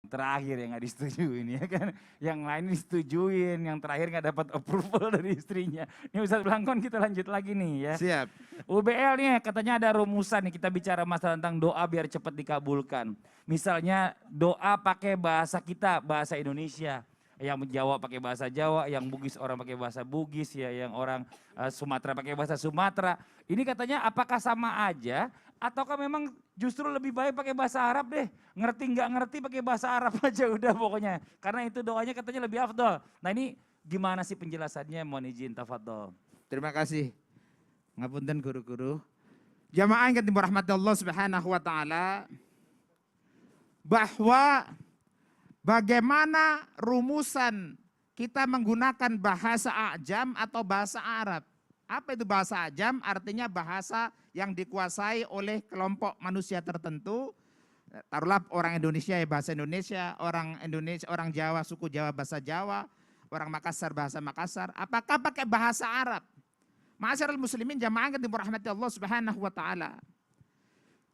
terakhir yang nggak disetujuin ya kan. Yang lain disetujuin, yang terakhir nggak dapat approval dari istrinya. Ini Ustadz Blangkon kita lanjut lagi nih ya. Siap. UBL nih katanya ada rumusan nih, kita bicara masalah tentang doa biar cepat dikabulkan. Misalnya doa pakai bahasa kita, bahasa Indonesia. Yang Jawa pakai bahasa Jawa, yang Bugis orang pakai bahasa Bugis ya, yang orang Sumatera pakai bahasa Sumatera. Ini katanya apakah sama aja ataukah memang justru lebih baik pakai bahasa Arab deh. Ngerti nggak ngerti pakai bahasa Arab aja udah pokoknya. Karena itu doanya katanya lebih afdol. Nah ini gimana sih penjelasannya, mohon izin tafadhol. Terima kasih. Ngapunten guru-guru. Jamaah yang dirahmati Allah Subhanahu wa taala, bahwa bagaimana rumusan kita menggunakan bahasa ajam atau bahasa Arab. Apa itu bahasa ajam? Artinya bahasa yang dikuasai oleh kelompok manusia tertentu. Taruhlah orang Indonesia ya bahasa Indonesia, orang Jawa suku Jawa bahasa Jawa, orang Makassar bahasa Makassar. Apakah pakai bahasa Arab? Ma'asyiral muslimin jamaah yang dirahmati Allah Subhanahu wa taala.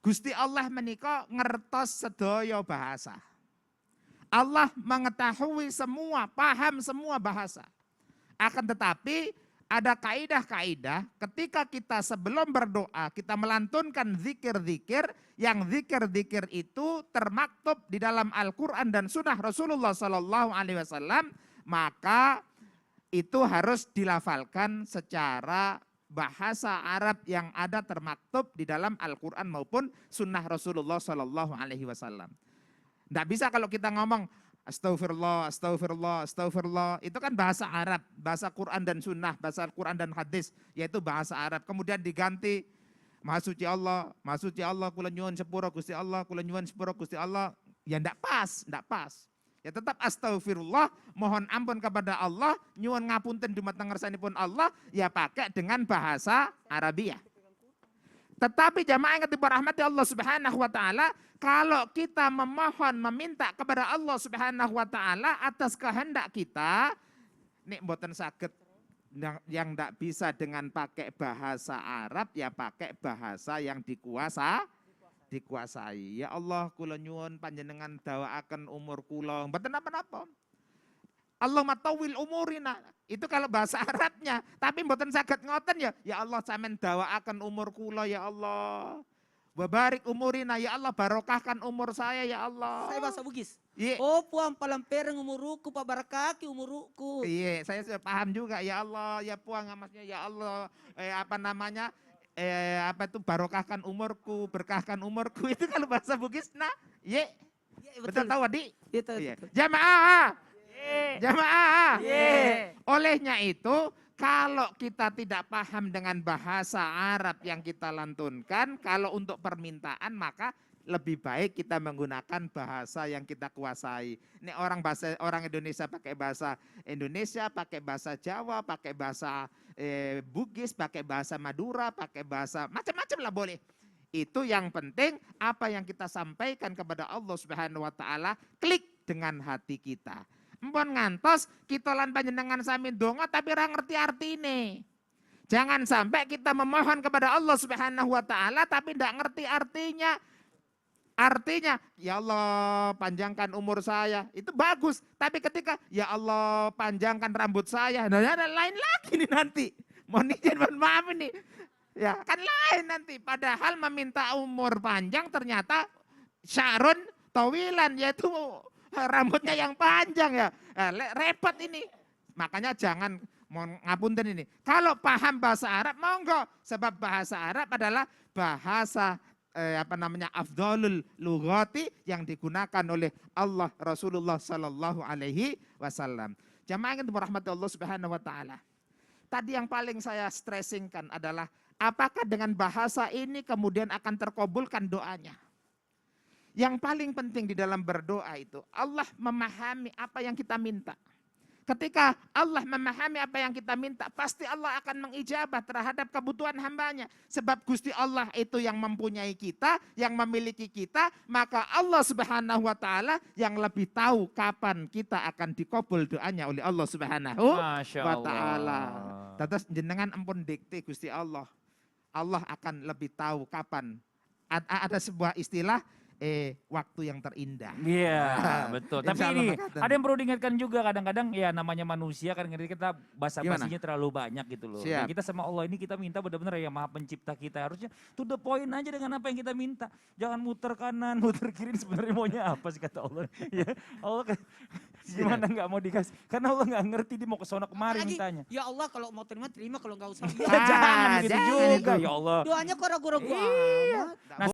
Gusti Allah menika ngertos sedaya bahasa. Allah mengetahui semua, paham semua bahasa. Akan tetapi ada kaidah-kaidah ketika kita sebelum berdoa kita melantunkan zikir-zikir, yang zikir-zikir itu termaktub di dalam Al-Quran dan Sunnah Rasulullah Sallallahu Alaihi Wasallam, maka itu harus dilafalkan secara bahasa Arab yang ada termaktub di dalam Al-Quran maupun Sunnah Rasulullah Sallallahu Alaihi Wasallam. Tidak bisa kalau kita ngomong astagfirullah, astagfirullah, astagfirullah. Itu kan bahasa Arab, bahasa Quran dan Sunnah, bahasa Quran dan hadis, yaitu bahasa Arab. Kemudian diganti Maha suci Allah, kula nyuwun sepura Gusti Allah, kula nyuwun sepura Gusti Allah. Ya tidak pas, tidak pas. Ya tetap astagfirullah, mohon ampun kepada Allah, nyuwun ngapunten dumateng ngersanipun Allah, ya pakai dengan bahasa Arabiah. Tetapi jamaah yang dirahmati Allah Subhanahu wa taala, kalau kita memohon meminta kepada Allah Subhanahu wa taala atas kehendak kita, nek mboten saged yang tidak bisa dengan pakai bahasa Arab, ya pakai bahasa yang dikuasai. Ya Allah, kula nyuwun panjenengan dawaaken umur kula, mboten napa-napa. Allah matawil umurina, itu kalau bahasa Arabnya, tapi mboten saged ngoten ya. Ya Allah sampean dawaaken umur kula ya Allah. Wabarik umurina ya Allah, barokahkan umur saya ya Allah. Saya bahasa Bugis. Iya. Oh puang palampereng umuruku, pak barakaki umuruku. Iya, saya sudah paham juga ya Allah, ya puang amasnya ya Allah, apa itu barokahkan umurku, berkahkan umurku, itu kalau bahasa Bugis. Nah, iya. Betul tahu adik? Iya. Jamaah. Jamaah. Yeah. Olehnya itu kalau kita tidak paham dengan bahasa Arab yang kita lantunkan, kalau untuk permintaan maka lebih baik kita menggunakan bahasa yang kita kuasai. Ini orang Indonesia pakai bahasa Indonesia, pakai bahasa Jawa, pakai bahasa Bugis, pakai bahasa Madura, pakai bahasa macam-macam lah boleh. Itu yang penting apa yang kita sampaikan kepada Allah Subhanahu wa taala klik dengan hati kita. Empun ngantos kita lan panjenengan sami donga tapi ora ngerti artine. Jangan sampai kita memohon kepada Allah Subhanahu wa taala tapi tidak ngerti artinya. Artinya, ya Allah panjangkan umur saya, itu bagus. Tapi ketika, ya Allah panjangkan rambut saya, nah ada lain lagi nih nanti. Mohon izin, mohon maaf ini. Ya kan lain nanti. Padahal meminta umur panjang ternyata syarun tawilan, yaitu rambutnya yang panjang ya. Repot ini. Makanya jangan, mohon ngapunten ini. Kalau paham bahasa Arab, monggo. Sebab bahasa Arab adalah bahasa afdhalul lughati yang digunakan oleh Allah Rasulullah Sallallahu Alaihi Wasallam. Jamaah yang dirahmati Allah Subhanahu Wa Taala. Tadi yang paling saya stressingkan adalah apakah dengan bahasa ini kemudian akan terkabulkan doanya. Yang paling penting di dalam berdoa itu Allah memahami apa yang kita minta. Ketika Allah memahami apa yang kita minta, pasti Allah akan mengijabah terhadap kebutuhan hambanya. Sebab Gusti Allah itu yang mempunyai kita, yang memiliki kita, maka Allah Subhanahu wa taala yang lebih tahu kapan kita akan dikabul doanya oleh Allah Subhanahu wa taala. Terus jenengan ampun dikte Gusti Allah. Allah akan lebih tahu kapan. Ada sebuah istilah waktu yang terindah. Iya, betul. Tapi Insya Allah ini makaten. ada yang perlu diingatkan juga kadang-kadang ya namanya manusia kan kita basa-basinya terlalu banyak gitu loh. Dan Siap. kita sama Allah ini kita minta benar-benar ya Maha Pencipta kita. Harusnya to the point aja dengan apa yang kita minta. Jangan muter kanan, muter kiri sebenarnya maunya apa sih kata Allah. Ya, Allah gimana nggak mau dikasih. Karena Allah nggak ngerti dia mau ke sono kemari Apalagi, mintanya. ya Allah kalau mau terima, terima. Kalau nggak usah. Ya, jangan gitu jangan juga itu. ya Allah. Doanya kok ragu-ragu Iya. amat. Nah,